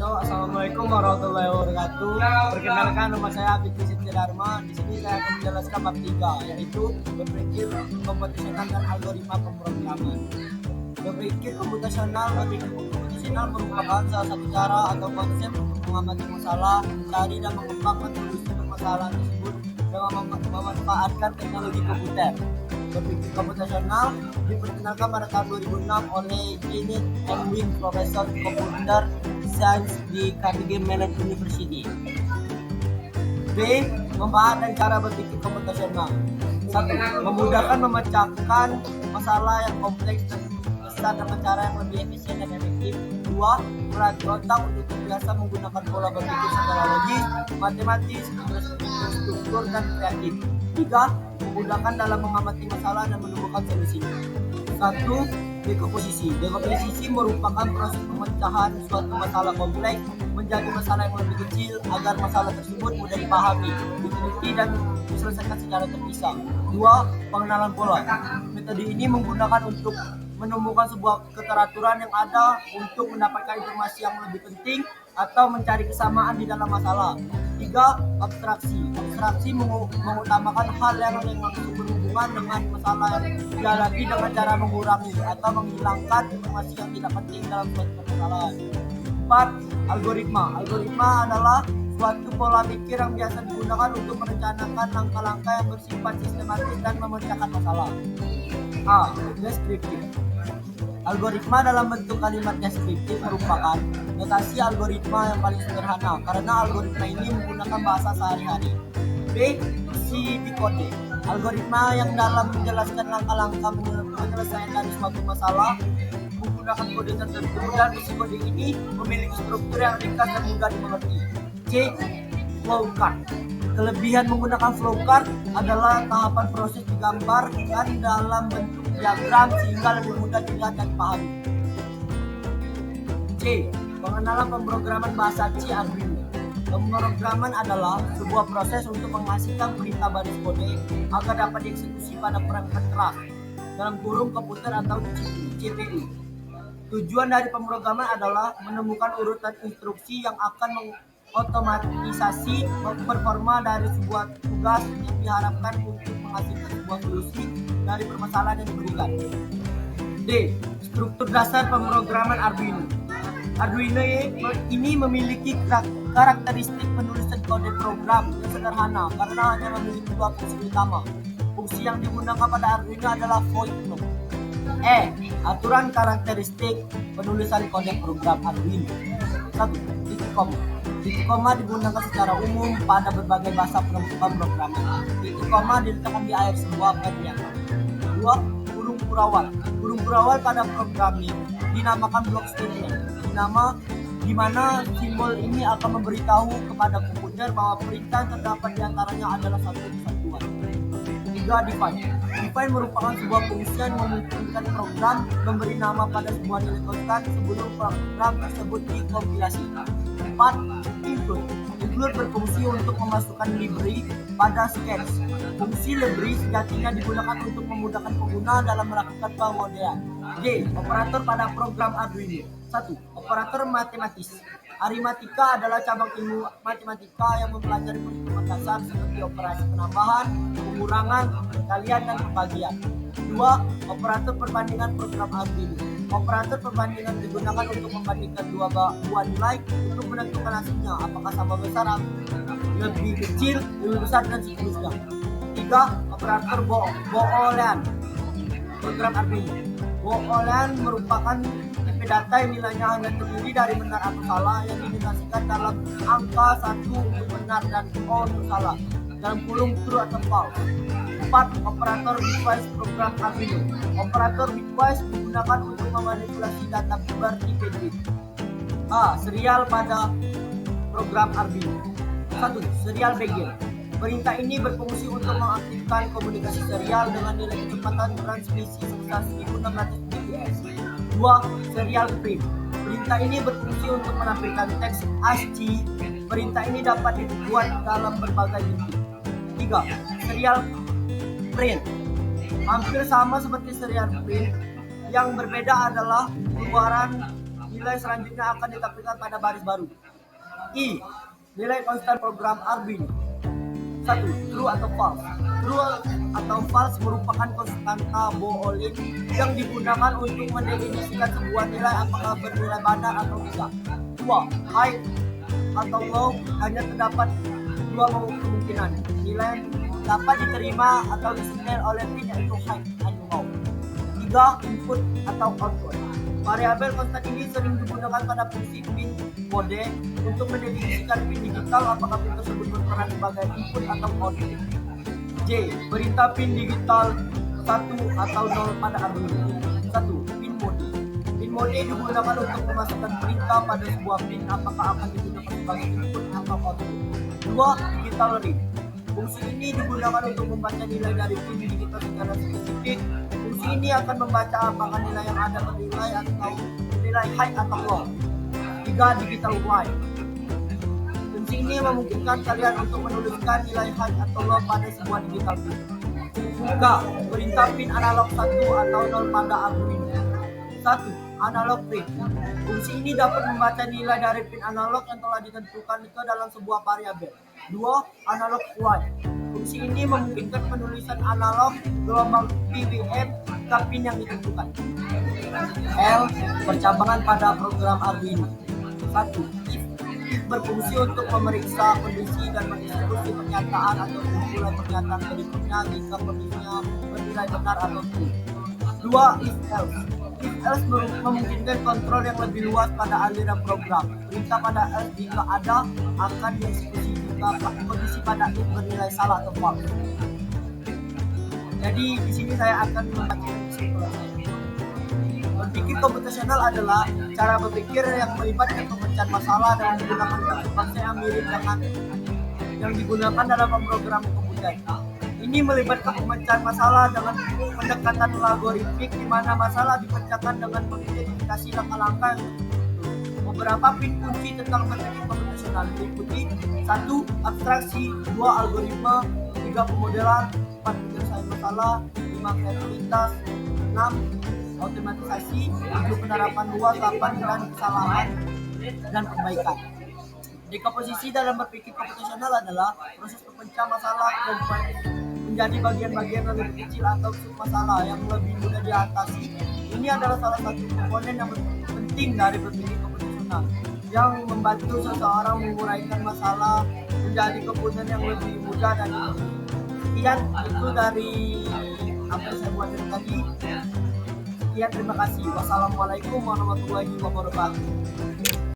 Halo, assalamualaikum warahmatullahi wabarakatuh. Perkenalkan, nama saya Fitri Setiadarma. Di sini saya akan menjelaskan bab 3, yaitu berpikir komputasional dan algoritma pemrograman. Berpikir komputasional merupakan salah satu cara atau konsep untuk mengamati masalah, mencari dan mengembangkan solusi permasalahan tersebut dengan memanfaatkan teknologi komputer. Berpikir komputasional diperkenalkan pada tahun 2006 oleh Kenneth Elwin, Profesor Computer Science di Carnegie Mellon University. B. Membahas dan cara berpikir komputasional. 1. Memudahkan memecahkan masalah yang kompleks dan besar dengan cara yang lebih efisien dan efektif. 2. Melatih otak untuk terbiasa menggunakan pola berpikir secara logis, matematis, struktur, dan kreatif. 3. Memudahkan dalam mengamati masalah dan menemukan solusi. 1. Dekomposisi. Dekomposisi merupakan proses pemecahan suatu masalah kompleks menjadi masalah yang lebih kecil agar masalah tersebut mudah dipahami, diteliti, dan diselesaikan secara terpisah. 2. Pengenalan pola. Metode ini menggunakan untuk menemukan sebuah keteraturan yang ada untuk mendapatkan informasi yang lebih penting atau mencari kesamaan di dalam masalah. 3. Abstraksi. Abstraksi mengutamakan hal yang langsung berhubungan dengan masalah yang dihadapi dengan cara mengurangi atau menghilangkan informasi yang tidak penting dalam suatu permasalahan. 4. Algoritma. Algoritma adalah suatu pola pikir yang biasa digunakan untuk merencanakan langkah-langkah yang bersifat sistematis dan memecahkan masalah. A. Deskriptif. Algoritma dalam bentuk kalimat deskriptif merupakan notasi algoritma yang paling sederhana karena algoritma ini menggunakan bahasa sehari-hari. B. Isi kode. Algoritma yang dalam menjelaskan langkah-langkah menyelesaikan suatu masalah menggunakan kode tertentu, dan isi kode ini memiliki struktur yang ringkas dan mudah dimengerti. C. Flowchart. Kelebihan menggunakan flowchart adalah tahapan proses digambarkan dalam bentuk diagram sehingga lebih mudah dilihat dan dipahami. C. Pengenalan pemrograman bahasa C Arduino. Pemrograman adalah sebuah proses untuk menghasilkan perintah baris kode agar dapat dieksekusi pada perangkat keras, dalam kurung komputer atau CPU. Tujuan dari pemrograman adalah menemukan urutan instruksi yang akan mengotomatisasi performa dari sebuah tugas yang diharapkan untuk menghasilkan sebuah solusi dari permasalahan yang diberikan. D. Struktur dasar pemrograman Arduino. Arduino ini memiliki karakteristik penulisan kode program yang sederhana karena hanya memiliki dua fungsi utama. Fungsi yang digunakan pada Arduino adalah void block. E. Aturan karakteristik penulisan kode program Arduino. 1. Titik koma. Titik koma digunakan secara umum pada berbagai bahasa pemrograman. Titik koma diletakkan di akhir sebuah pernyataan. 2. Kurung kurawal. Kurung kurawal pada programming dinamakan block statement, di mana simbol ini akan memberitahu kepada komputer bahwa perintah yang terdapat di antaranya adalah satu kesatuan. 3. Define. Define merupakan sebuah fungsi yang memungkinkan program memberi nama pada sebuah nilai konstan sebelum program tersebut dikompilasi. 4. Include. Include berfungsi untuk memasukkan library pada sketch. Fungsi library sejatinya digunakan untuk memudahkan pengguna dalam melakukan pengodean. D. Operator pada program Arduino. 1. Operator matematis. Aritmatika adalah cabang ilmu matematika yang mempelajari perhitungan dasar seperti operasi penambahan, pengurangan, perkalian, dan pembagian. 2. Operator perbandingan program Arduino. Operator perbandingan digunakan untuk membandingkan dua buah nilai untuk menentukan hasilnya apakah sama besar atau lebih kecil, lebih besar, dan seterusnya. 3. Operator Boolean program Arduino. Boolean merupakan tipe data yang nilainya hanya terdiri dari benar atau salah yang didedikasikan dalam angka 1 untuk benar dan O untuk salah, dalam kurung true atau false. 4. Operator bitwise program Arduino. Operator bitwise digunakan untuk memanipulasi data bertipe bit. A. Serial pada program Arduino. 1. Serial begin. Perintah ini berfungsi untuk mengaktifkan komunikasi serial dengan nilai kecepatan transmisi sebesar 1600 bps. 2. Serial print. Perintah ini berfungsi untuk menampilkan teks ASCII. Perintah ini dapat dibuat dalam berbagai bentuk. 3. Serial print. Hampir sama seperti serial print, yang berbeda adalah keluaran nilai selanjutnya akan ditampilkan pada baris baru. I. Nilai konstan program Arduino. 1. True atau false. True atau false merupakan konstanta boolean yang digunakan untuk mendefinisikan sebuah nilai apakah bernilai benar atau tidak. 2. High atau low, hanya terdapat dua kemungkinan. Nilai dapat diterima atau disetel oleh pin yaitu high dan low. 3. Input atau output. Variabel konstan ini sering digunakan pada fungsi pin mode untuk mendefinisikan pin digital apakah pin tersebut berperan sebagai input atau output. J. Perintah pin digital 1 atau 0 pada Arduino. 1. Pin mode. Pin mode digunakan untuk memasukkan perintah pada sebuah pin apakah akan digunakan sebagai input atau output. 2. Digital read. Fungsi ini digunakan untuk membaca nilai dari pin digital secara spesifik. Fungsi ini akan membaca apakah nilai yang ada bernilai atau nilai high atau low. 3. Digital write. Fungsi ini memungkinkan kalian untuk menuliskan nilai high atau low pada sebuah digital pin. 3. Perintah pin analog 1 atau 0 pada Arduino. 1. Analog read. Fungsi ini dapat membaca nilai dari pin analog yang telah ditentukan ke dalam sebuah variabel. 2. Analog write. Fungsi ini memungkinkan penulisan analog gelombang PWM ke pin yang ditentukan. L. Percabangan pada program Arduino. 1. If berfungsi untuk memeriksa kondisi dan mengeksekusi pernyataan atau memulai pernyataan berikutnya jika kondisinya bernilai benar atau true. 2. If else. If else memungkinkan kontrol yang lebih luas pada aliran program. Perintah pada else jika ada akan dieksekusi jika kondisi pada if bernilai salah atau false. Jadi di sini saya akan membacakan kesimpulan. Berpikir komputasional adalah cara berpikir yang melibatkan pemecahan masalah dan menggunakan konsep yang mirip dengan yang digunakan dalam pemrograman komputer. Ini melibatkan pemecahan masalah dengan pendekatan logaritmik di mana masalah dipecahkan dengan mengidentifikasi langkah-langkah. Beberapa pin kunci tentang berpikir komputasional meliputi 1. Abstraksi, 2. Algoritma, 3. Pemodelan, 4. Penyelesaian masalah, 5. Kreativitas, 6. Otomatisasi, 7. Penerapan luas, 8. Dan kesalahan dan perbaikan. Dekomposisi dalam berpikir komputasional adalah proses pemecah masalah kompleks menjadi bagian-bagian yang lebih kecil atau submasalah yang lebih mudah diatasi. Ini adalah salah satu komponen yang penting dari berpikir komputasional yang membantu seseorang menguraikan masalah menjadi komponen yang lebih mudah dan sekian itu dari apa yang saya buat tadi. Sekian, terima kasih. Wassalamualaikum warahmatullahi wabarakatuh.